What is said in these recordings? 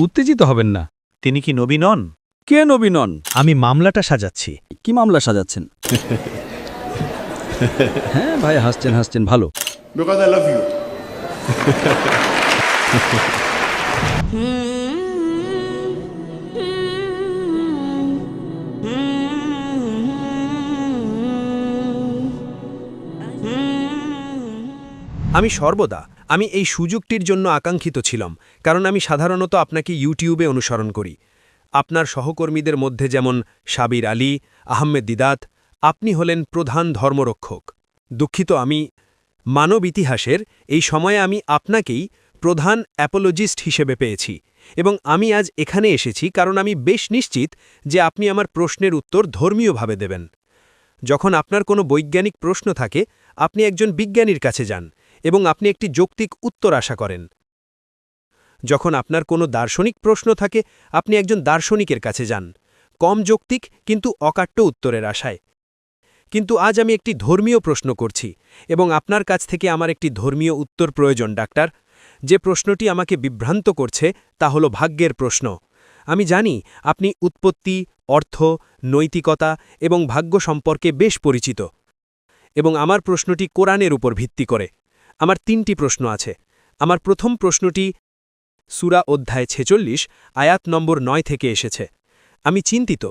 উত্তেজিত হবেন না। তিনি কি নবী নন? কে নবী নন? আমি মামলাটা সাজাচ্ছি। কি মামলা সাজাচ্ছেন? হ্যাঁ ভাই, হাসছেন হাসছেন, ভালো। Because I love you. আমি সর্বদা এই সুযোগটির জন্য আকাঙ্ক্ষিত ছিলাম, কারণ আমি সাধারণত আপনাকে ইউটিউবে অনুসরণ করি। আপনার সহকর্মীদের মধ্যে যেমন সাবির আলী, আহমেদ দিদাত, আপনি হলেন প্রধান ধর্মরক্ষক। দুঃখিত, আমি মানব ইতিহাসের এই সময়ে আমি আপনাকেই প্রধান অ্যাপোলজিস্ট হিসেবে পেয়েছি, এবং আমি আজ এখানে এসেছি কারণ আমি বেশ নিশ্চিত যে আপনি আমার প্রশ্নের উত্তর ধর্মীয়ভাবে দেবেন। যখন আপনার কোনো বৈজ্ঞানিক প্রশ্ন থাকে, আপনি একজন বিজ্ঞানীর কাছে যান এবং আপনি একটি যৌক্তিক উত্তর আশা করেন। যখন আপনার কোনো দার্শনিক প্রশ্ন থাকে, আপনি একজন দার্শনিকের কাছে যান, কম যৌক্তিক কিন্তু অকাট্য উত্তরের আশায়। কিন্তু আজ আমি একটি ধর্মীয় প্রশ্ন করছি, এবং আপনার কাছ থেকে আমার একটি ধর্মীয় উত্তর প্রয়োজন, ডাক্তার। যে প্রশ্নটি আমাকে বিভ্রান্ত করছে তা হল ভাগ্যের প্রশ্ন। আমি জানি আপনি উৎপত্তি, অর্থ, নৈতিকতা এবং ভাগ্য সম্পর্কে বেশ পরিচিত, এবং আমার প্রশ্নটি কোরআনের উপর ভিত্তি করে। আমার 3টি প্রশ্ন আছে। আমার প্রথম প্রশ্নটি সূরা অধ্যায় 46 আয়াত নম্বর 9 থেকে এসেছে। আমি চিন্তিত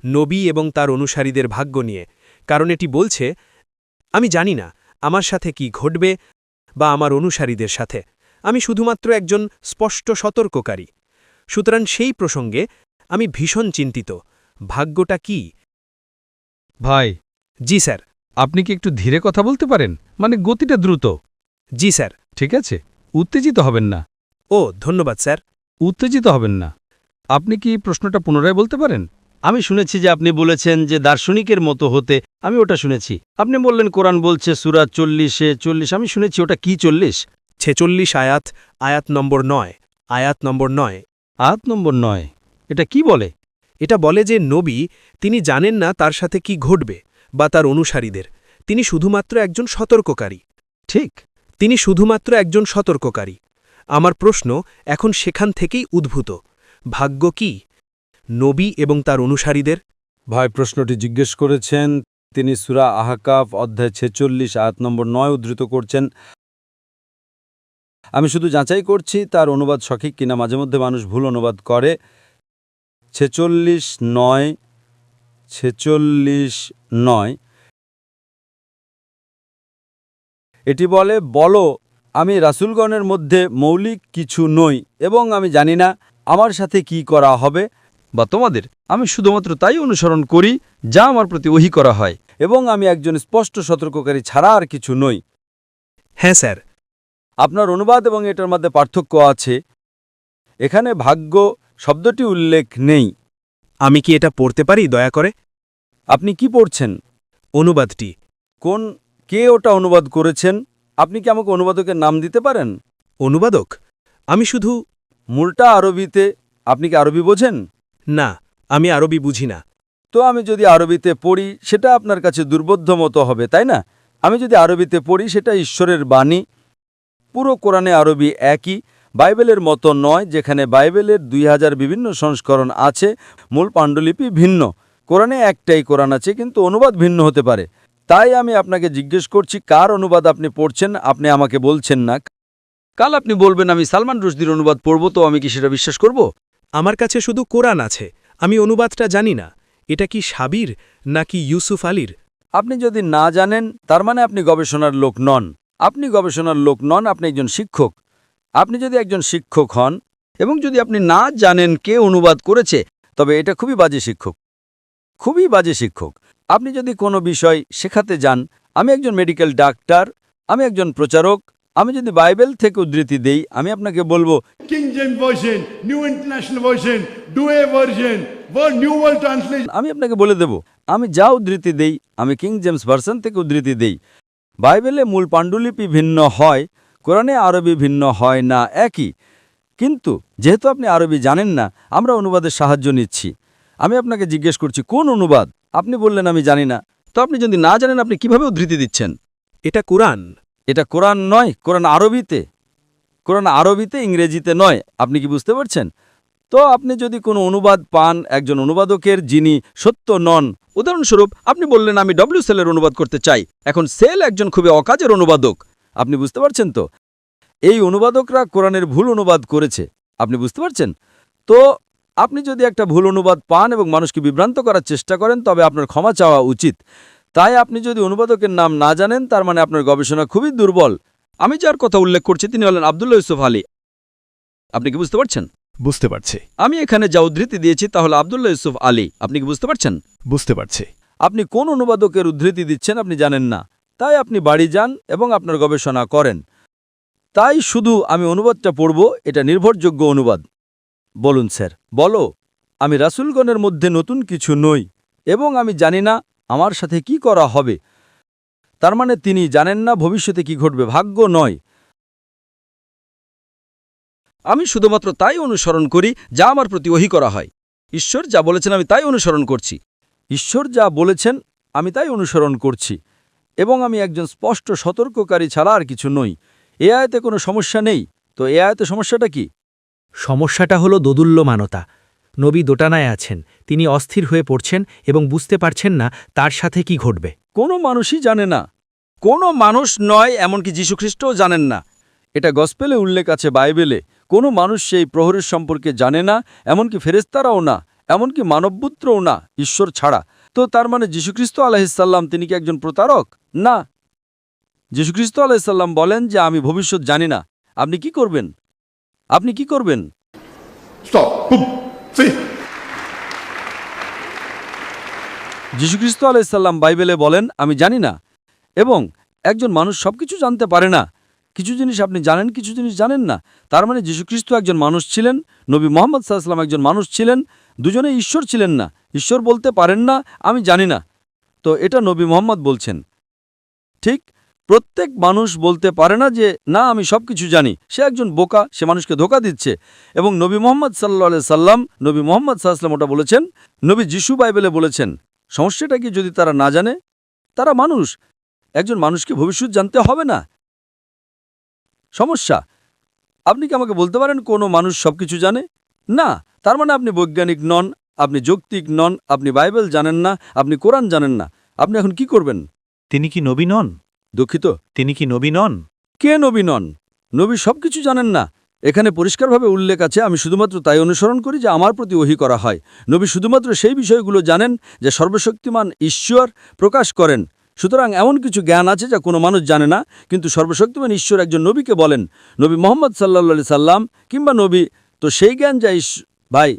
নবী এবং তার অনুসারীদের ভাগ্য নিয়ে, কারণ এটি বলছে, আমি জানি না আমার সাথে কি ঘটবে বা আমার অনুসারীদের সাথে। আমি শুধুমাত্র একজন স্পষ্ট সতর্ককারী। সুতরাং সেই প্রসঙ্গে আমি ভীষণ চিন্তিত। ভাগ্যটা কি? ভাই, জি স্যার। আপনি কি একটু ধীরে কথা বলতে পারেন? মানে গতিটা দ্রুত। জি স্যার। ঠিক আছে, উত্তেজিত হবেন না। ও ধন্যবাদ স্যার। উত্তেজিত হবেন না। আপনি কি প্রশ্নটা পুনরায় বলতে পারেন? আমি শুনেছি যে আপনি বলেছেন যে দার্শনিকের মতো হতে। আমি ওটা শুনেছি। আপনি বললেন কোরআন বলছে সূরা 40 আমি শুনেছি, ওটা কি 40? 46 আয়াত নম্বর 9। আয়াত নম্বর 9। আয়াত নম্বর 9 এটা কি বলে? এটা বলে যে নবী, তিনি জানেন না তার সাথে কি ঘটবে বা তার অনুসারীদের। তিনি শুধুমাত্র একজন সতর্ককারী। ঠিক, তিনি শুধুমাত্র একজন সতর্ককারী। আমার প্রশ্ন এখন সেখান থেকেই উদ্ভূত। ভাগ্য কি? নবী এবং তার অনুসারীদের? ভাই প্রশ্নটি জিজ্ঞেস করেছেন, তিনি সূরা আহকাফ অধ্যায় 46 আয়াত নম্বর 9 উদ্ধৃত করছেন। আমি শুধু যাচাই করছি তার অনুবাদ সঠিক কিনা। মাঝে মধ্যে মানুষ ভুল অনুবাদ করে। 46:9 এটি বলে, বলো, আমি রাসূলগণের মধ্যে মৌলিক কিছু নই এবং আমি জানি না আমার সাথে কি করা হবে বা তোমাদের। আমি শুধুমাত্র তাই অনুসরণ করি যা আমার প্রতি ওহী করা হয়। এবং আমি একজন স্পষ্ট সতর্ককারী ছাড়া আর কিছু নই। হ্যাঁ স্যার। আপনার অনুবাদ এবং এটার মধ্যে পার্থক্য আছে। এখানে ভাগ্য শব্দটি উল্লেখ নেই। আমি কি এটা পড়তে পারি দয়া করে? আপনি কি পড়ছেন? অনুবাদটি। কে ওটা অনুবাদ করেছেন? আপনি কি আমাকে অনুবাদকের নাম দিতে পারেন? অনুবাদক? আমি শুধু মূলটা আরবিতে। আপনি কি আরবি বোঝেন? না, আমি আরবি বুঝি না। তো আমি যদি আরবিতে পড়ি সেটা আপনার কাছে দুর্বোধ্য মতো হবে, তাই না? আমি যদি আরবিতে পড়ি সেটা ঈশ্বরের বাণী। পুরো কোরআনে আরবি একই, বাইবেলের মতো নয় যেখানে বাইবেলের 2000 বিভিন্ন সংস্করণ আছে, মূল পাণ্ডুলিপি ভিন্ন। কোরআনে একটাই কোরআন আছে, কিন্তু অনুবাদ ভিন্ন হতে পারে। তাই আমি আপনাকে জিজ্ঞেস করছি কার অনুবাদ আপনি পড়ছেন। আপনি আমাকে বলছেন না। কাল আপনি বলবেন আমি সালমান রুশদির অনুবাদ পড়ব, তো আমি কি সেটা বিশ্বাস করব? আমার কাছে শুধু কোরআন আছে, আমি অনুবাদটা জানি না। এটা কি সাবির নাকি ইউসুফ আলীর? আপনি যদি না জানেন তার মানে আপনি গবেষণার লোক নন। আপনি গবেষণার লোক নন, আপনি একজন শিক্ষক। আপনি যদি একজন শিক্ষক হন এবং যদি আপনি না জানেন কে অনুবাদ করেছে, তবে এটা খুবই বাজে শিক্ষক, খুবই বাজে শিক্ষক। আপনি যদি কোনো বিষয় শেখাতে যান, আমি একজন মেডিকেল ডাক্তার, আমি একজন প্রচারক, আমি যদি বাইবেল থেকে উদ্ধৃতি দেই, আমি আপনাকে বলবো King James Version, New International Version, Douay Version, New World Translation. আমি আপনাকে বলে দেব আমি যা উদ্ধৃতি দেই আমি কিং জেমস ভার্সন থেকে উদ্ধৃতি দেই। বাইবেলে মূল পাণ্ডুলিপি ভিন্ন হয়, কোরআনে আরবি ভিন্ন হয় না, একই। কিন্তু যেহেতু আপনি আরবি জানেন না, আমরা অনুবাদের সাহায্য নিচ্ছি। আমি আপনাকে জিজ্ঞেস করছি কোন অনুবাদ? আপনি বললেন আমি জানি না। তো আপনি যদি না জানেন আপনি কিভাবে উদ্ধৃতি দিচ্ছেন? এটা কোরআন। এটা কোরআন নয়, কোরআন আরবিতে। কোরআন আরবিতে, ইংরেজিতে নয়। আপনি কি বুঝতে পারছেন? তো আপনি যদি কোনো অনুবাদ পান একজন অনুবাদকের যিনি সত্য নন, উদাহরণস্বরূপ আপনি বললেন আমি ডব্লিউ সেলের অনুবাদ করতে চাই, এখন সেল একজন খুবই অকাজের অনুবাদক। আপনি বুঝতে পারছেন তো? এই অনুবাদকরা কোরআনের ভুল অনুবাদ করেছে, আপনি বুঝতে পারছেন তো? আপনি যদি একটা ভুল অনুবাদ পান এবং মানুষকে বিভ্রান্ত করার চেষ্টা করেন তবে আপনার ক্ষমা চাওয়া উচিত। তাই আপনি যদি অনুবাদকের নাম না জানেন তার মানে আপনার গবেষণা খুবই দুর্বল। আমি যার কথা উল্লেখ করছি তিনি হলেন আব্দুল্লাহ ইউসুফ আলী। আপনি কি বুঝতে পারছেন? বুঝতে পারছি, আমি এখানে যা উদ্ধৃতি দিয়েছি তা হলো আব্দুল্লাহ ইউসুফ আলী। আপনি কি বুঝতে পারছেন? বুঝতে পারছি। আপনি কোন অনুবাদকের উদ্ধৃতি দিচ্ছেন আপনি জানেন না, তাই আপনি বাড়ি যান এবং আপনার গবেষণা করেন। তাই শুধু আমি অনুবাদটা পড়ব, এটা নির্ভরযোগ্য অনুবাদ। বলুন স্যার। বলো, আমি রাসূলগণের মধ্যে নতুন কিছু নই এবং আমি জানি না আমার সাথে কি করা হবে। তার মানে তিনি জানেন না ভবিষ্যতে কি ঘটবে, ভাগ্য নয়। আমি শুধুমাত্র তাই অনুসরণ করি যা আমার প্রতি ওহী করা হয়। ঈশ্বর যা বলেছেন আমি তাই অনুসরণ করছি। ঈশ্বর যা বলেছেন আমি তাই অনুসরণ করছি এবং আমি একজন স্পষ্ট সতর্ককারী ছাড়া আর কিছু নই। এ আয়াতে কোনো সমস্যা নেই, তো এ আয়াতে সমস্যাটা কি? সমস্যাটা হলো দোদুল্যমানতা। নবী দোটানায় আছেন, তিনি অস্থির হয়ে পড়ছেন এবং বুঝতে পারছেন না তার সাথে কি ঘটবে। কোনো মানুষই জানে না। কোনো মানুষ নয়, এমনকি যীশুখ্রিস্টও জানেন না। এটা গসপেলে উল্লেখ আছে, বাইবেলে। কোনো মানুষ সেই প্রহরের সম্পর্কে জানে না, এমনকি ফেরেশতারাও না, এমনকি মানবপুত্রও না, ঈশ্বর ছাড়া। তো তার মানে যীশুখ্রিস্ট আলাইহিসসালাম তিনি কি একজন প্রতারক? না। যীশুখ্রিস্ট আলাইহিসসালাম বলেন যে আমি ভবিষ্যৎ জানি না। আপনি কি করবেন? আপনি কি করবেন? Stop. Boom. See? যীশুখ্রিস্ট আলাইহিসসালাম বাইবেলে বলেন আমি জানি না। এবং একজন মানুষ সবকিছু জানতে পারে না। কিছু জিনিস আপনি জানেন, কিছু জিনিস জানেন না। তার মানে যীশুখ্রিস্ট একজন মানুষ ছিলেন, নবী মুহাম্মদ সাল্লাল্লাহু আলাইহি ওয়াসাল্লাম একজন মানুষ ছিলেন, দুজনেই ঈশ্বর ছিলেন না। ঈশ্বর বলতে পারেন না আমি জানি না। তো এটা নবী মুহাম্মদ বলছেন। ঠিক, প্রত্যেক মানুষ বলতে পারে না যে না আমি সবকিছু জানি। সে একজন বোকা, সে মানুষকে ধোঁকা দিচ্ছে। এবং নবী মুহাম্মদ সাল্লাল্লাহু আলাইহি সাল্লাম, নবী মুহাম্মদ সাল্লাল্লাহু আলাইহি ওয়াসাল্লাম ওটা বলেছেন, নবী যিশু বাইবেলে বলেছেন। সমস্যাটা কি যদি তারা না জানে? তারা মানুষ। একজন মানুষকে ভবিষ্যৎ জানতে হবে না। সমস্যা, আপনি কি আমাকে বলতে পারেন কোনো মানুষ সবকিছু জানে? না। তার মানে আপনি বৈজ্ঞানিক নন, আপনি যৌক্তিক নন, আপনি বাইবেল জানেন না, আপনি কোরআন জানেন না। আপনি এখন কি করবেন? তিনি কি নবী নন? দুঃখিত, তিনি কি নবী নন? কে নবী নন? নবী সবকিছু জানেন না। এখানে পরিষ্কারভাবে উল্লেখ আছে আমি শুধুমাত্র তাই অনুসরণ করি যে আমার প্রতি ওহী করা হয়। নবী শুধুমাত্র সেই বিষয়গুলো জানেন যে সর্বশক্তিমান ঈশ্বর প্রকাশ করেন। সুতরাং এমন কিছু জ্ঞান আছে যা কোনো মানুষ জানে না, কিন্তু সর্বশক্তিমান ঈশ্বর একজন নবীকে বলেন, নবী মুহাম্মদ সাল্লাল্লাহু আলাইহি সাল্লাম কিংবা নবী, তো সেই জ্ঞান যা ভাই,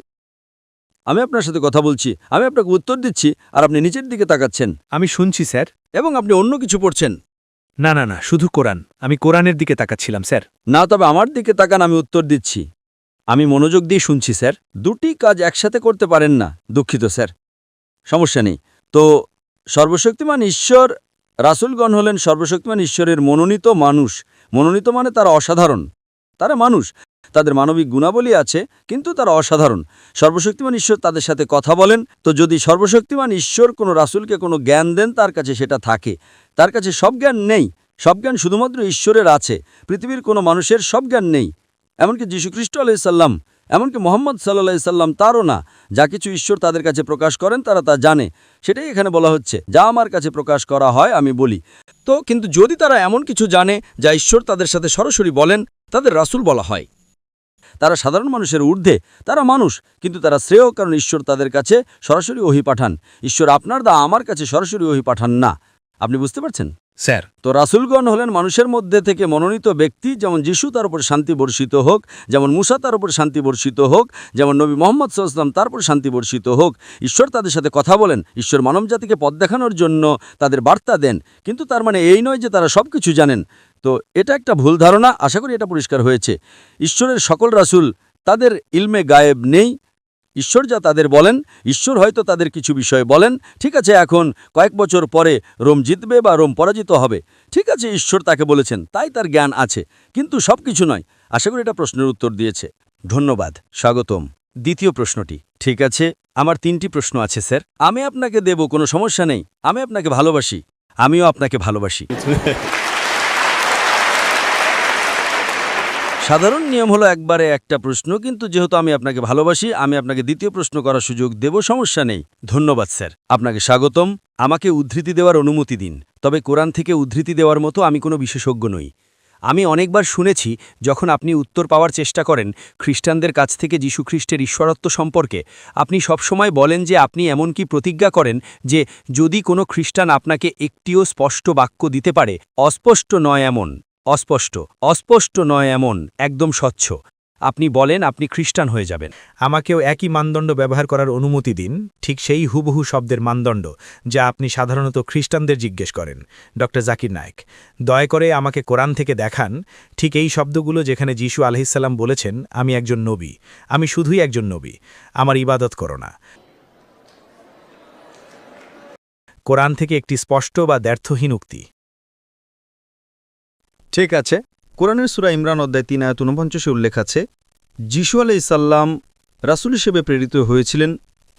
আমি আপনার সাথে কথা বলছি, আমি আপনাকে উত্তর দিচ্ছি আর আপনি নিচের দিকে তাকাচ্ছেন আমি শুনছি স্যার। এবং আপনি অন্য কিছু পড়ছেন। না না না, শুধু কোরআন। আমি কোরআনের দিকে তাকাচ্ছিলাম স্যার। না, তবে আমার দিকে তাকান, আমি উত্তর দিচ্ছি। আমি মনোযোগ দিয়ে শুনছি স্যার। দুটি কাজ একসাথে করতে পারেন না। দুঃখিত স্যার, সমস্যা নেই। তো সর্বশক্তিমান ঈশ্বর, রাসূলগণ হলেন সর্বশক্তিমান ঈশ্বরের মনোনীত মানুষ। মনোনীত মানে তারা অসাধারণ, তারা মানুষ, তাদের মানবিক গুণাবলী আছে, কিন্তু তারা অসাধারণ। সর্বশক্তিমান ঈশ্বর তাদের সাথে কথা বলেন। তো যদি সর্বশক্তিমান ঈশ্বর কোনো রাসূলকে কোনো জ্ঞান দেন তার কাছে সেটা থাকে। তার কাছে সব জ্ঞান নেই, সব জ্ঞান শুধুমাত্র ঈশ্বরের আছে। পৃথিবীর কোনো মানুষের সব জ্ঞান নেই, এমনকি যীশুখ্রিস্ট আলাইহিস সালাম, এমনকি মুহাম্মদ সাল্লাল্লাহু আলাইহি সাল্লাম তারও না। যা কিছু ঈশ্বর তাদের কাছে প্রকাশ করেন তারা তা জানে। সেটাই এখানে বলা হচ্ছে, যা আমার কাছে প্রকাশ করা হয় আমি বলি। তো কিন্তু যদি তারা এমন কিছু জানে যা ঈশ্বর তাদের সাথে সরাসরি বলেন, তাদের রাসূল বলা হয়। তারা সাধারণ মানুষের ঊর্ধ্বে, তারা মানুষ, কিন্তু তারা শ্রেয়, কারণ ঈশ্বর তাদের কাছে সরাসরি ওহী পাঠান। ঈশ্বর আপনার আমার কাছে সরাসরি ওহী পাঠান না। আপনি বুঝতে পারছেন স্যার? তো রাসূলগণ হলেন মানুষের মধ্যে থেকে মনোনীত ব্যক্তি। যেমন যিশু তার উপর শান্তি বর্ষিত হোক, যেমন মুসা তার উপর শান্তি বর্ষিত হোক, যেমন নবী মুহাম্মদ সাল্লাল্লাহু আলাইহি ওয়াসাল্লাম তার উপর শান্তি বর্ষিত হোক। ঈশ্বর তাদের সাথে কথা বলেন, ঈশ্বর মানবজাতিকে পথ দেখানোর জন্য তাদের বার্তা দেন। কিন্তু তার মানে এই নয় যে তারা সবকিছু জানেন। তো এটা একটা ভুল ধারণা। আশা করি এটা পরিষ্কার হয়েছে। ঈশ্বরের সকল রাসূল তাদের ইলমে গায়েব নেই। ঈশ্বর যা তাদের বলেন, ঈশ্বর হয়তো তাদের কিছু বিষয় বলেন। ঠিক আছে, এখন কয়েক বছর পরে রোম জিতবে বা রোম পরাজিত হবে। ঠিক আছে, ঈশ্বর তাকে বলেছেন, তাই তার জ্ঞান আছে, কিন্তু সব কিছু নয়। আশা করি এটা প্রশ্নের উত্তর দিয়েছে। ধন্যবাদ, স্বাগতম। দ্বিতীয় প্রশ্নটি। ঠিক আছে, আমার 3টি প্রশ্ন আছে স্যার। আমি আপনাকে দেব, কোনো সমস্যা নেই। আমি আপনাকে ভালোবাসি, আমিও আপনাকে ভালোবাসি। সাধারণ নিয়ম হলো একবারে একটা প্রশ্ন, কিন্তু যেহেতু আমি আপনাকে ভালোবাসি আমি আপনাকে দ্বিতীয় প্রশ্ন করার সুযোগ দেব, সমস্যা নেই। ধন্যবাদ স্যার, আপনাকে স্বাগতম। আমাকে উদ্ধৃতি দেওয়ার অনুমতি দিন, তবে কোরআন থেকে উদ্ধৃতি দেওয়ার মতো আমি কোনো বিশেষজ্ঞ নই। আমি অনেকবার শুনেছি যখন আপনি উত্তর পাওয়ার চেষ্টা করেন খ্রিস্টানদের কাছ থেকে যীশুখ্রিস্টের ঈশ্বরত্ব সম্পর্কে, আপনি সবসময় বলেন যে আপনি এমনকি প্রতিজ্ঞা করেন যে যদি কোনো খ্রিস্টান আপনাকে একটিও স্পষ্ট বাক্য দিতে পারে, অস্পষ্ট নয় এমন, অস্পষ্ট নয় এমন, একদম স্বচ্ছ, আপনি বলেন আপনি খ্রিস্টান হয়ে যাবেন। আমাকেও একই মানদণ্ড ব্যবহার করার অনুমতি দিন, ঠিক সেই হুবহু শব্দের মানদণ্ড যা আপনি সাধারণত খ্রিস্টানদের জিজ্ঞেস করেন। ড জাকির নায়েক, দয়া করে আমাকে কোরআন থেকে দেখান ঠিক এই শব্দগুলো যেখানে যীশু আলাইহিসসালাম বলেছেন আমি একজন নবী, আমি শুধুই একজন নবী, আমার ইবাদত করো না। কোরআন থেকে একটি স্পষ্ট বা দ্ব্যর্থহীন উক্তি। ঠিক আছে, কোরআনের সূরা ইমরান অধ্যায় 3 আয়াত 49 উল্লেখ আছে, যিশু আলাইহিসসালাম রাসূল হিসেবে প্রেরিত হয়েছিলেন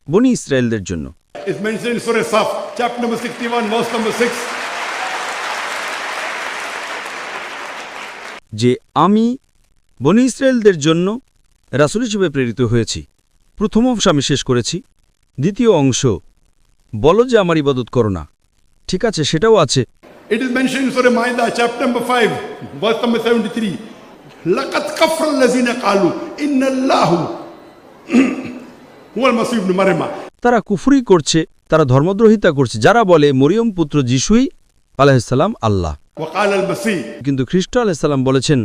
বনি ইসরায়েলদের জন্য। It's mentioned in Surah Saf, chapter number 61, verse number 6. যে আমি বনি ইসরায়েলদের জন্য রাসূল হিসেবে প্রেরিত হয়েছি। প্রথম অংশ আমি শেষ করেছি, দ্বিতীয় অংশ বলো যে আমার ইবাদত করো না। ঠিক আছে, সেটাও আছে। It is mentioned in Surah Ma'idah, chapter number 5, verse number 73. لَقَدْ كَفَرَ الَّذِينَ قَالُوا إِنَّ اللَّهُ هُوَ الْمَسِيحُ ابْنُ مريم. তারা কুফরি করছে, তারা ধর্মদ্রোহিতা করছে, যারা বলে মরিয়ম পুত্র যিশুই আলাইহিসসালাম আল্লাহ। وقال المسيح কিন্তু খ্রিস্ট আলাইহিসসালাম বলেছেন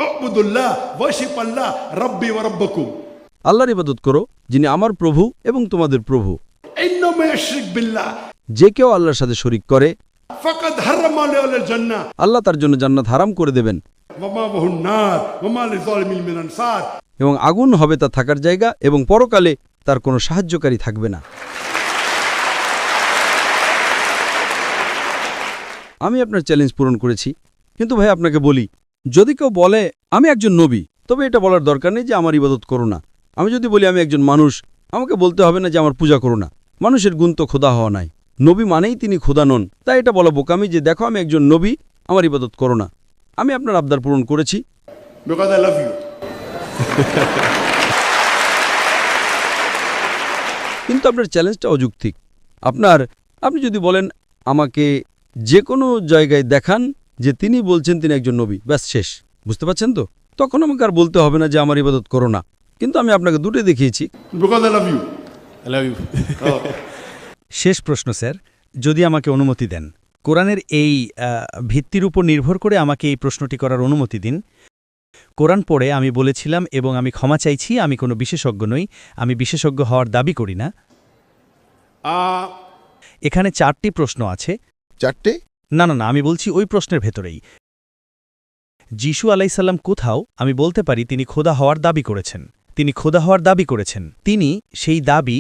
اعبدوا الله worship Allah ربي وربكم. আল্লাহর ইবাদত করো, যিনি আমার প্রভু এবং তোমাদের প্রভু। إنه من يشرك بالله যে কেউ আল্লাহর সাথে শরিক করে فقد حرم عليه الجنة আল্লাহ তার জন্য জান্নাত হারাম করে দেবেন ومأواه النار وما للظالمين من أنصار. এবং আগুন হবে তার থাকার জায়গা এবং পরকালে তার কোনো সাহায্যকারী থাকবে না। আমি আপনার চ্যালেঞ্জ পূরণ করেছি, কিন্তু ভাই আপনাকে বলি, যদি কেউ বলে আমি একজন নবী, তবে এটা বলার দরকার নেই যে আমার ইবাদত করো না। আমি যদি বলি আমি একজন মানুষ, আমাকে বলতে হবে না যে আমার পূজা করো না। মানুষের গুণ তো খোদা হওয়া নাই, নবী মানেই তিনি খোদা নন। তাই এটা বলা বোকামি যে দেখো আমি একজন নবী, আমার ইবাদত করো না। আমি আপনার আবদার পূরণ করেছি। Because I love you. কিন্তু আপনার চ্যালেঞ্জটা অযৌক্তিক। আপনি যদি বলেন আমাকে যে কোনো জায়গায় দেখান যে তিনি বলছেন তিনি একজন নবী, ব্যাস শেষ। বুঝতে পারছেন তো? তখন আমাকে আর বলতে হবে না যে আমার ইবাদত করো না। কিন্তু আমি আপনাকে দুটোই দেখিয়েছি। Because I love you. I love you. শেষ প্রশ্ন স্যার, যদি আমাকে অনুমতি দেন, কোরআনের এই ভিত্তির উপর নির্ভর করে আমাকে এই প্রশ্নটি করার অনুমতি দিন। কোরআন পড়ে আমি বলেছিলাম এবং আমি ক্ষমা চাইছি আমি কোনো বিশেষজ্ঞ নই, আমি বিশেষজ্ঞ হওয়ার দাবি করি না। এখানে 4টি প্রশ্ন আছে। 4টে? না, আমি বলছি ওই প্রশ্নের ভেতরেই। যিশু আলাইসাল্লাম কোথাও আমি বলতে পারি তিনি খোদা হওয়ার দাবি করেছেন। তিনি সেই দাবি,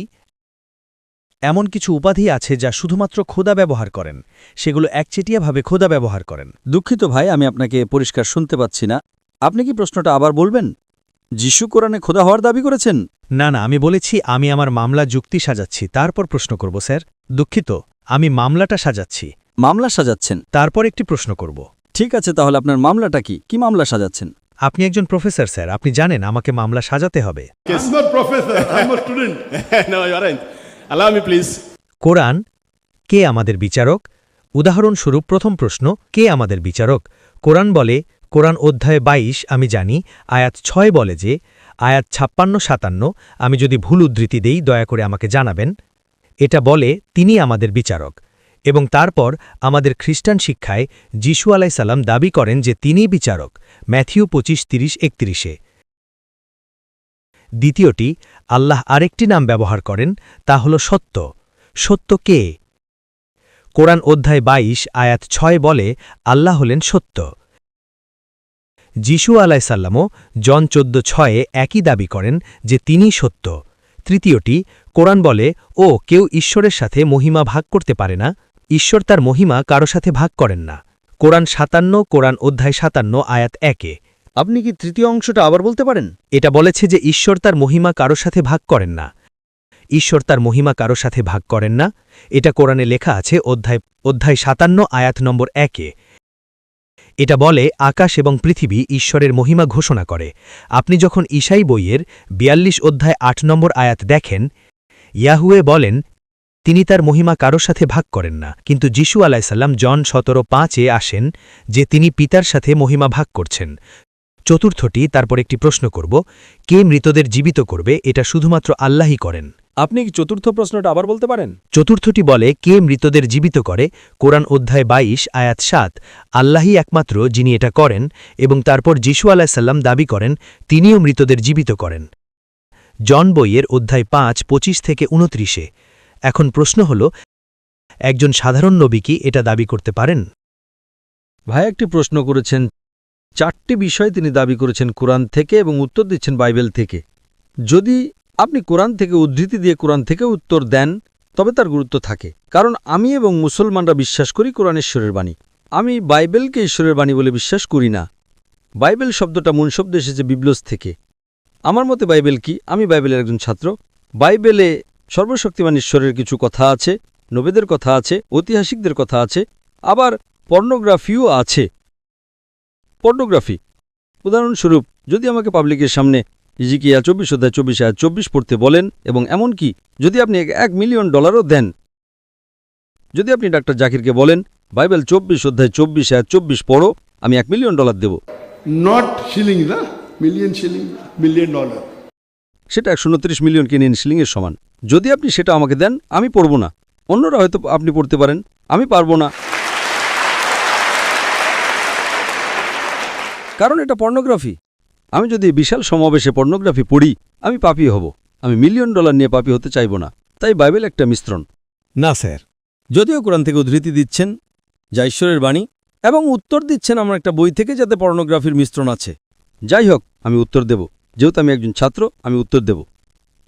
এমন কিছু উপাধি আছে যা শুধুমাত্র খোদা ব্যবহার করেন, সেগুলো একচেটিয়াভাবে খোদা ব্যবহার করেন। দুঃখিত ভাই, আমি আপনাকে পরিষ্কার শুনতে পাচ্ছি না। আপনি কি প্রশ্নটা আবার বলবেন? যিশু কোরআনে খোদা হওয়ার দাবি করেছেন? না, আমি বলেছি আমি আমার মামলা যুক্তি সাজাচ্ছি, তারপর প্রশ্ন করব স্যার। দুঃখিত, আমি মামলাটা সাজাচ্ছি। মামলা সাজাচ্ছেন? তারপর একটি প্রশ্ন করব। ঠিক আছে, তাহলে আপনার মামলাটা কি মামলা সাজাচ্ছেন? আপনি একজন প্রফেসর স্যার, আপনি জানেন আমাকে মামলা সাজাতে হবে। I'm not professor, I'm a student. No, you aren't. Allow me, please. কোরআন কে আমাদের বিচারক? উদাহরণস্বরূপ প্রথম প্রশ্ন, কে আমাদের বিচারক? কোরআন বলে, কোরআন অধ্যায় 22 আমি জানি, আয়াত 6 বলে যে, আয়াত 56-57 আমি যদি ভুল উদ্ধৃতি দেই দয়া করে আমাকে জানাবেন। এটা বলে তিনি আমাদের বিচারক। এবং তারপর আমাদের খ্রিস্টান শিক্ষায় যিশু আলাইসাল্লাম দাবি করেন যে তিনিই বিচারক, ম্যাথিউ 25:30-31। দ্বিতীয়টি, আল্লাহ আরেকটি নাম ব্যবহার করেন, তা হল সত্য। সত্য কে? কোরআন অধ্যায় 22 আয়াত 6 বলে আল্লাহ হলেন সত্য। যিশু আলাইসাল্লামও জন 14:6 একই দাবি করেন যে তিনিই সত্য। তৃতীয়টি, কোরআন বলে কেউ ঈশ্বরের সাথে মহিমা ভাগ করতে পারে না, ঈশ্বর তার মহিমা কারো সাথে ভাগ করেন না। কোরআন 57, কোরআন অধ্যায় 57 আয়াত 1। আপনি কি তৃতীয় অংশটা আবার বলতে পারেন? এটা বলেছে যে ঈশ্বর তার মহিমা কারো সাথে ভাগ করেন না। ঈশ্বর তার মহিমা কারো সাথে ভাগ করেন না, এটা কোরআনে লেখা আছে অধ্যায় 57 আয়াত নম্বর 1। এটা বলে আকাশ এবং পৃথিবী ঈশ্বরের মহিমা ঘোষণা করে। আপনি যখন ঈশাই বইয়ের ৪২ অধ্যায় ৮ নম্বর আয়াত দেখেন, ইয়াহুয়ে বলেন তিনি তার মহিমা কারো সাথে ভাগ করেন না, কিন্তু যিশু আলাইসাল্লাম জন ১৭:৫-এ আসেন যে তিনি পিতার সাথে মহিমা ভাগ করছেন। চতুর্থটি, তারপর একটি প্রশ্ন করব, কে মৃতদের জীবিত করবে? এটা শুধুমাত্র আল্লাহই করেন। আপনি কি চতুর্থ প্রশ্নটা আবার বলতে পারেন? চতুর্থটি বলে কে মৃতদের জীবিত করে? কোরআন অধ্যায় ২২ আয়াত ৭, আল্লাহই একমাত্র যিনি এটা করেন, এবং তারপর যিশু আলাইসাল্লাম দাবি করেন তিনিও মৃতদের জীবিত করেন। জন বইয়ের অধ্যায় ৫, ২৫ থেকে ২৯-এ। এখন প্রশ্ন হল, একজন সাধারণ নবী কি এটা দাবি করতে পারেন? ভাই একটি প্রশ্ন করেছেন, 4টি বিষয় তিনি দাবি করেছেন কোরআন থেকে এবং উত্তর দিচ্ছেন বাইবেল থেকে। যদি আপনি কোরআন থেকে উদ্ধৃতি দিয়ে কোরআন থেকে উত্তর দেন তবে তার গুরুত্ব থাকে, কারণ আমি এবং মুসলমানরা বিশ্বাস করি কোরআন ঈশ্বরের বাণী। আমি বাইবেলকে ঈশ্বরের বাণী বলে বিশ্বাস করি না। বাইবেল শব্দটা মূল শব্দ এসেছে বিবলস থেকে। আমার মতে বাইবেল কি? আমি বাইবেলের একজন ছাত্র। বাইবেলে সর্বশক্তিমান ঈশ্বরের কিছু কথা আছে, নবীদের কথা আছে, ঐতিহাসিকদের কথা আছে, আবার পর্নোগ্রাফিও আছে। পর্নোগ্রাফি উদাহরণস্বরূপ, যদি আমাকে পাবলিকের সামনে ইজিকিয়া ২৪ অধ্যায় ২৪ আয়াত ২৪ পড়তে বলেন, এবং এমনকি যদি আপনি $1 মিলিয়ন দেন, যদি আপনি ডাক্তার জাকিরকে বলেন বাইবেল ২৪ অধ্যায় ২৪ আয়াত ২৪ পড়ো, আমি $1 মিলিয়ন দেব, Not shillings, huh? Million shilling, $1 million. সেটা ১২৯ মিলিয়ন কেনিয়ান শিলিংয়ের সমান। যদি আপনি সেটা আমাকে দেন, আমি পড়ব না। অন্যরা হয়তো আপনি পড়তে পারেন, আমি পারব না, কারণ এটা পর্নোগ্রাফি। আমি যদি বিশাল সমাবেশে পর্নোগ্রাফি পড়ি, আমি পাপী হব। আমি $1 মিলিয়ন নিয়ে পাপী হতে চাইব না। তাই বাইবেল একটা মিশ্রণ। না স্যার, যদিও কোরআন থেকে উদ্ধৃতি দিচ্ছেন যা ঈশ্বরের বাণী, এবং উত্তর দিচ্ছেন আমার একটা বই থেকে যাতে পর্নোগ্রাফির মিশ্রণ আছে। যাই হোক, আমি উত্তর দেব। যেহেতু আমি একজন ছাত্র, আমি উত্তর দেব।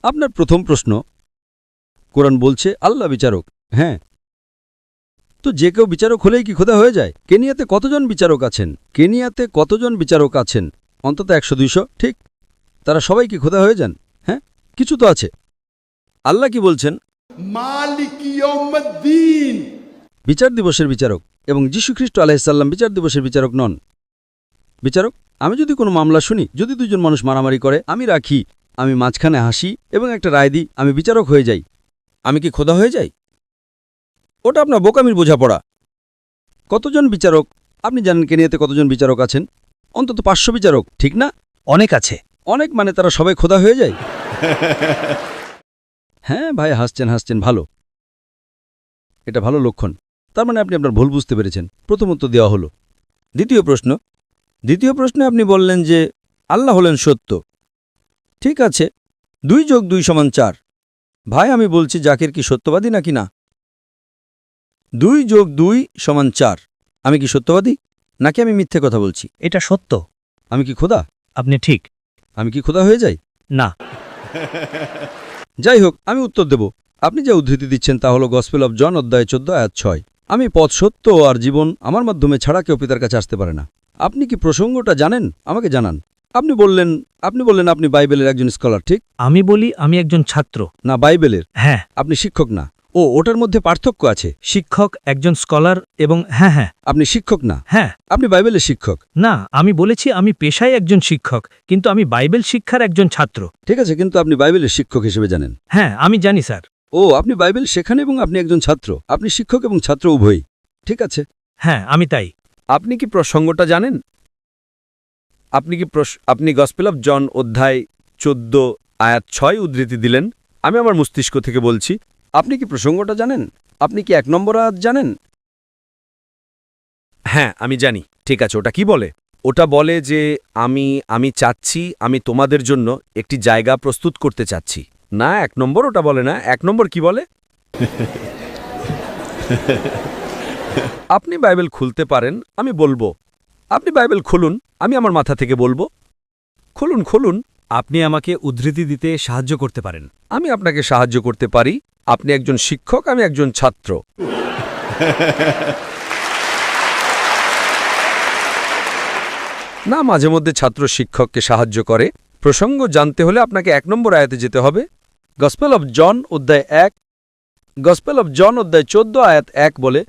আপনার প্রথম প্রশ্ন, কোরআন বলছে আল্লাহ বিচারক। হ্যাঁ, তো যে কেউ বিচারক হলেই কি খোদা হয়ে যায়? কেনিয়াতে কতজন বিচারক আছেন? কেনিয়াতে কতজন বিচারক আছেন? অন্তত ১০০-২০০, ঠিক? তারা সবাই কি খোদা হয়ে যান? হ্যাঁ, কিছু তো আছে। আল্লাহ কি বলছেন? Maliki yawmiddin. বিচার দিবসের বিচারক, এবং যীশুখ্রিস্ট আলাইহিসসালাম বিচার দিবসের বিচারক নন। বিচারক, আমি যদি কোনো মামলা শুনি, যদি দুজন মানুষ মারামারি করে, আমি রাখি, আমি মাঝখানে হাসি এবং একটা রায় দিই, আমি বিচারক হয়ে যাই। আমি কি খোদা হয়ে যাই? ওটা আপনার বোকামির বোঝাপড়া। কতজন বিচারক? আপনি জানেন কেনিয়াতে কতজন বিচারক আছেন? অন্তত ৫০০ বিচারক, ঠিক না? অনেক আছে। অনেক মানে তারা সবাই খোদা হয়ে যায়? হ্যাঁ ভাই, হাসছেন, ভালো। এটা ভালো লক্ষণ। তার মানে আপনি আপনার ভুল বুঝতে পেরেছেন। প্রথম উত্তর দেওয়া হলো। দ্বিতীয় প্রশ্নে আপনি বললেন যে আল্লাহ হলেন সত্য। ঠিক আছে, 2 + 2 = 4। ভাই, আমি বলছি জাকির কি সত্যবাদী নাকি না? 2 + 2 = 4। আমি কি সত্যবাদী নাকি আমি মিথ্যে কথা বলছি? এটা সত্য। আমি কি খোদা? আপনি ঠিক। আমি কি খোদা হয়ে যাই? না। যাই হোক, আমি উত্তর দেব। আপনি যা উদ্ধৃতি দিচ্ছেন তা হল গসপেল অব জন অধ্যায় 14 আয়াত 6। আমি পথ, সত্য আর জীবন, আমার মাধ্যমে ছাড়া কেউ পিতার কাছে আসতে পারে না। আপনি কি প্রসঙ্গটা জানেন? আমাকে জানান। আপনি বললেন আপনি বাইবেলের একজন স্কলার, ঠিক? আমি বলি আমি একজন ছাত্র। না, বাইবেলের। হ্যাঁ। আপনি শিক্ষক না। ও, ওটার মধ্যে পার্থক্য আছে। শিক্ষক, একজন স্কলার, এবং হ্যাঁ। আপনি শিক্ষক না। হ্যাঁ। আপনি বাইবেলের শিক্ষক। না, আমি বলেছি আমি পেশায় একজন শিক্ষক, কিন্তু আমি বাইবেল শিক্ষার একজন ছাত্র। ঠিক আছে, কিন্তু আপনি বাইবেলের শিক্ষক হিসেবে জানেন। হ্যাঁ, আমি জানি স্যার। ও, আপনি বাইবেল শেখান এবং আপনি একজন ছাত্র। আপনি শিক্ষক এবং ছাত্র উভয়ই। ঠিক আছে। হ্যাঁ, আমি তাই। আপনি কি প্রসঙ্গটা জানেন? আপনি গসপেল অফ জন অধ্যায় 14 আয়াত 6 উদ্ধৃতি দিলেন। আমি আমার মস্তিষ্ক থেকে বলছি। আপনি কি প্রসঙ্গটা জানেন? আপনি কি 1 নম্বর আয়াত জানেন? হ্যাঁ, আমি জানি। ঠিক আছে, ওটা কি বলে? ওটা বলে যে আমি চাচ্ছি, আমি তোমাদের জন্য একটি জায়গা প্রস্তুত করতে চাচ্ছি। না, 1 নম্বর ওটা বলে না। 1 নম্বর কি বলে? আপনি বাইবেল খুলতে পারেন, আমি বলবো। আপনি বাইবেল খুলুন, আমি আমার মাথা থেকে বলবো। খুলুন। আপনি আমাকে উদ্ধৃতি দিতে সাহায্য করতে পারেন। আমি আপনাকে সাহায্য করতে পারি। আপনি একজন শিক্ষক, আমি একজন ছাত্র। না, মাঝে মধ্যে ছাত্র শিক্ষককে সাহায্য করে। প্রসঙ্গ জানতে হলে আপনাকে 1 নম্বর আয়াতে যেতে হবে। গসপেল অব জন অধ্যায় 14 আয়াত 1 বলে,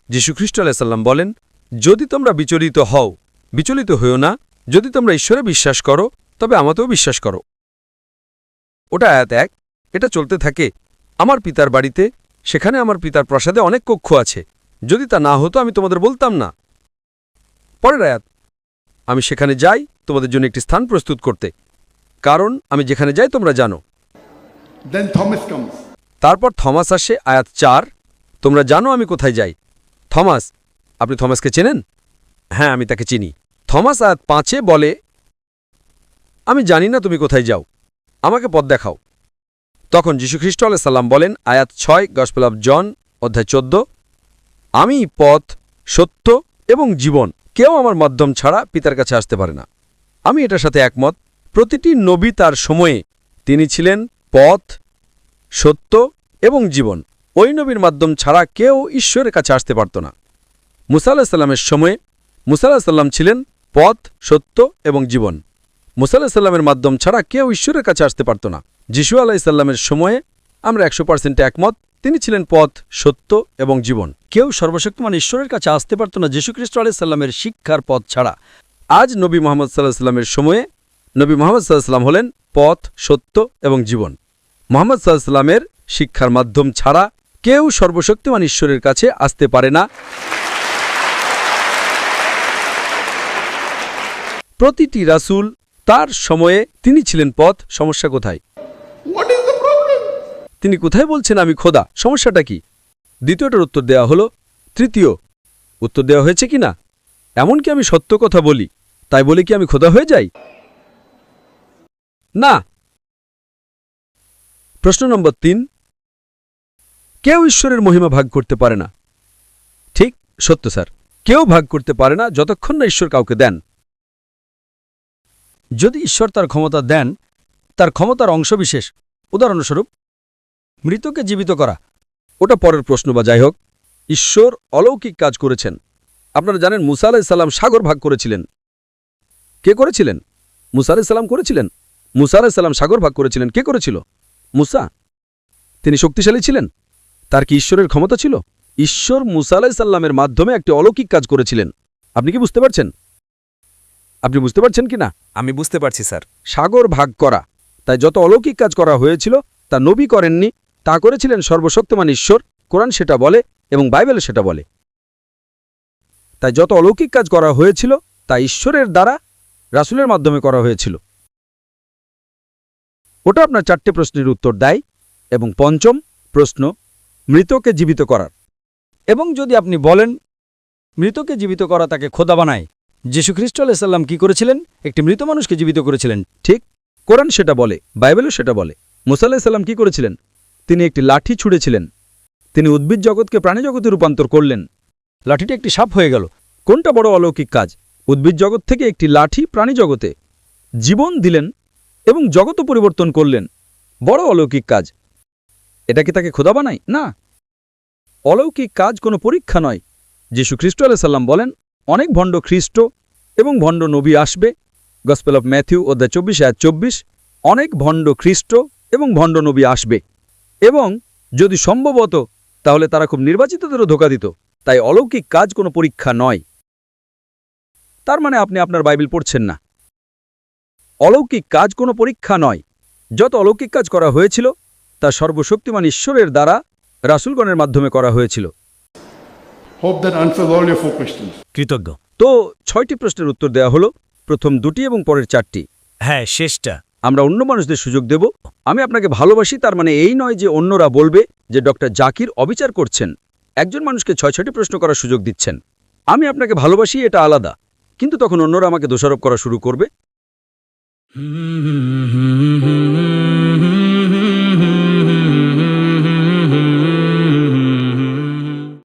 যীশুখ্রিস্ট আলাইহিস সালাম বলেন, যদি তোমরা বিচলিত হও, বিচলিত হইও না। যদি তোমরা ঈশ্বরে বিশ্বাস করো, তবে আমাতেও বিশ্বাস করো। ওটা আয়াত 1। এটা চলতে থাকে। আমার পিতার বাড়িতে, সেখানে আমার পিতার প্রাসাদে অনেক কক্ষ আছে। যদি তা না হতো আমি তোমাদের বলতাম না। পরের আয়াত, আমি সেখানে যাই তোমাদের জন্য একটি স্থান প্রস্তুত করতে, কারণ আমি যেখানে যাই তোমরা জানো। Then Thomas comes. তারপর থমাস আসে, আয়াত 4। তোমরা জানো আমি কোথায় যাই। থমাস, আপনি থমাসকে চেনেন? হ্যাঁ, আমি তাকে চিনি। থমাস আয়াত 5 বলে, আমি জানি না তুমি কোথায় যাও, আমাকে পথ দেখাও। তখন যীশুখ্রিস্ট আলাইহিস সালাম বলেন, আয়াত 6, গসপেল অফ জন অধ্যায় 14, আমি পথ, সত্য এবং জীবন। কেউ আমার মাধ্যম ছাড়া পিতার কাছে আসতে পারে না। আমি এটার সাথে একমত। প্রতিটি নবী তার সময়ে তিনি ছিলেন পথ, সত্য এবং জীবন। ওই নবীর মাধ্যম ছাড়া কেউ ঈশ্বরের কাছে আসতে পারত না। মুসা আলাইহিস সালামের সময়ে মুসা আলাইহিস সালাম ছিলেন পথ, সত্য এবং জীবন। মুসা আলাইহিস সালামের মাধ্যম ছাড়া কেউ ঈশ্বরের কাছে আসতে পারত না। যিশু আলাইহিস সালামের সময়ে আমরা 100% একমত, তিনি ছিলেন পথ, সত্য এবং জীবন। কেউ সর্বশক্তিমান ঈশ্বরের কাছে আসতে পারত না যীশুখ্রিস্ট আলাইহিস সালামের শিক্ষার পথ ছাড়া। আজ নবী মুহাম্মদ সাল্লাল্লাহু আলাইহি সাল্লামের সময়ে নবী মুহাম্মদ সাল্লাল্লাহু আলাইহি সাল্লাম হলেন পথ, সত্য এবং জীবন। মুহাম্মদ সাল্লাল্লাহু আলাইহি সাল্লামের শিক্ষার মাধ্যম ছাড়া কেউ সর্বশক্তিমান ঈশ্বরের কাছে আসতে পারে না। প্রতিটি রাসূল তার সময়ে তিনি ছিলেন পথ। সমস্যা কোথায়? What is the problem? তিনি কোথায় বলছেন আমি খোদা? সমস্যাটা কি? দ্বিতীয়টার উত্তর দেওয়া হলো। তৃতীয় উত্তর দেওয়া হয়েছে কি না? এমনকি আমি সত্য কথা বলি, তাই বলে কি আমি খোদা হয়ে যাই? না। প্রশ্ন নম্বর 3, কেউ ঈশ্বরের মহিমা ভাগ করতে পারে না। ঠিক, সত্য স্যার। কেউ ভাগ করতে পারে না যতক্ষণ না ঈশ্বর কাউকে দেন। যদি ঈশ্বর তার ক্ষমতা দেন, তার ক্ষমতার অংশবিশেষ, উদাহরণস্বরূপ মৃতকে জীবিত করা, ওটা পরের প্রশ্ন বা যাই হোক, ঈশ্বর অলৌকিক কাজ করেছেন। আপনারা জানেন মুসা আলাইহিস সালাম সাগর ভাগ করেছিলেন। কে করেছিলেন? মুসা আলাইহিস সালাম করেছিলেন। মুসা আলাইহিস সালাম সাগর ভাগ করেছিলেন। কে করেছিল? মুসা। তিনি শক্তিশালী ছিলেন? তার কি ঈশ্বরের ক্ষমতা ছিল? ঈশ্বর মুসা আলাইহিস সালামের মাধ্যমে একটি অলৌকিক কাজ করেছিলেন। আপনি কি বুঝতে পারছেন? আপনি বুঝতে পারছেন কি না? আমি বুঝতে পারছি স্যার। সাগর ভাগ করা। তাই যত অলৌকিক কাজ করা হয়েছিল তা নবী করেননি, তা করেছিলেন সর্বশক্তিমান ঈশ্বর। কোরআন সেটা বলে এবং বাইবেল সেটা বলে। তাই যত অলৌকিক কাজ করা হয়েছিল তা ঈশ্বরের দ্বারা রাসূলের মাধ্যমে করা হয়েছিল। ওটা আপনার 4টে প্রশ্নের উত্তর দেয়। এবং পঞ্চম প্রশ্ন, মৃতকে জীবিত করার। এবং যদি আপনি বলেন মৃতকে জীবিত করা তাকে খোদা বানায়, যীশুখ্রিস্ট আলাইহিস সালাম কি করেছিলেন? একটি মৃত মানুষকে জীবিত করেছিলেন। ঠিক, কোরআন সেটা বলে, বাইবেলও সেটা বলে। মুসা আলাইহিস সালাম কি করেছিলেন? তিনি একটি লাঠি ছুঁড়েছিলেন। তিনি উদ্ভিদ জগৎকে প্রাণী জগতে রূপান্তর করলেন। লাঠিটি একটি সাপ হয়ে গেল। কোনটা বড় অলৌকিক কাজ? উদ্ভিদ জগৎ থেকে একটি লাঠি প্রাণী জগতে জীবন দিলেন এবং জগৎও পরিবর্তন করলেন। বড় অলৌকিক কাজ। এটা কি তাকে খোদা বানায়? না। অলৌকিক কাজ কোনো পরীক্ষা নয়। যীশুখ্রিস্ট আলাইহিস সালাম বলেন, অনেক ভণ্ড খ্রিস্ট এবং ভণ্ড নবী আসবে। গসপেল অফ ম্যাথিউ অধ্যায় 24 আয়াত 24, অনেক ভণ্ড খ্রিস্ট এবং ভণ্ড নবী আসবে, এবং যদি সম্ভবত তাহলে তারা খুব নির্বাচিতদেরও ধোঁকা দিত। তাই অলৌকিক কাজ কোনো পরীক্ষা নয়। তার মানে আপনি আপনার বাইবেল পড়ছেন না। অলৌকিক কাজ কোনো পরীক্ষা নয়। যত অলৌকিক কাজ করা হয়েছিল তা সর্বশক্তিমান ঈশ্বরের দ্বারা রাসূলগণের মাধ্যমে করা হয়েছিল। Hope that answers all your 4 questions. কৃতজ্ঞ। তো 6টি প্রশ্নের উত্তর দেওয়া হলো, প্রথম 2টি এবং পরের 4টি। হ্যাঁ, শেষটা। আমরা অন্য মানুষদের সুযোগ দেব। আমি আপনাকে ভালোবাসি তার মানে এই নয় যে অন্যরা বলবে যে ডক্টর জাকির অবিচার করছেন। একজন মানুষকে 6টি প্রশ্ন করার সুযোগ দিচ্ছেন। আমি আপনাকে ভালোবাসি, এটা আলাদা, কিন্তু তখন অন্যরা আমাকে দোষারোপ করা শুরু করবে।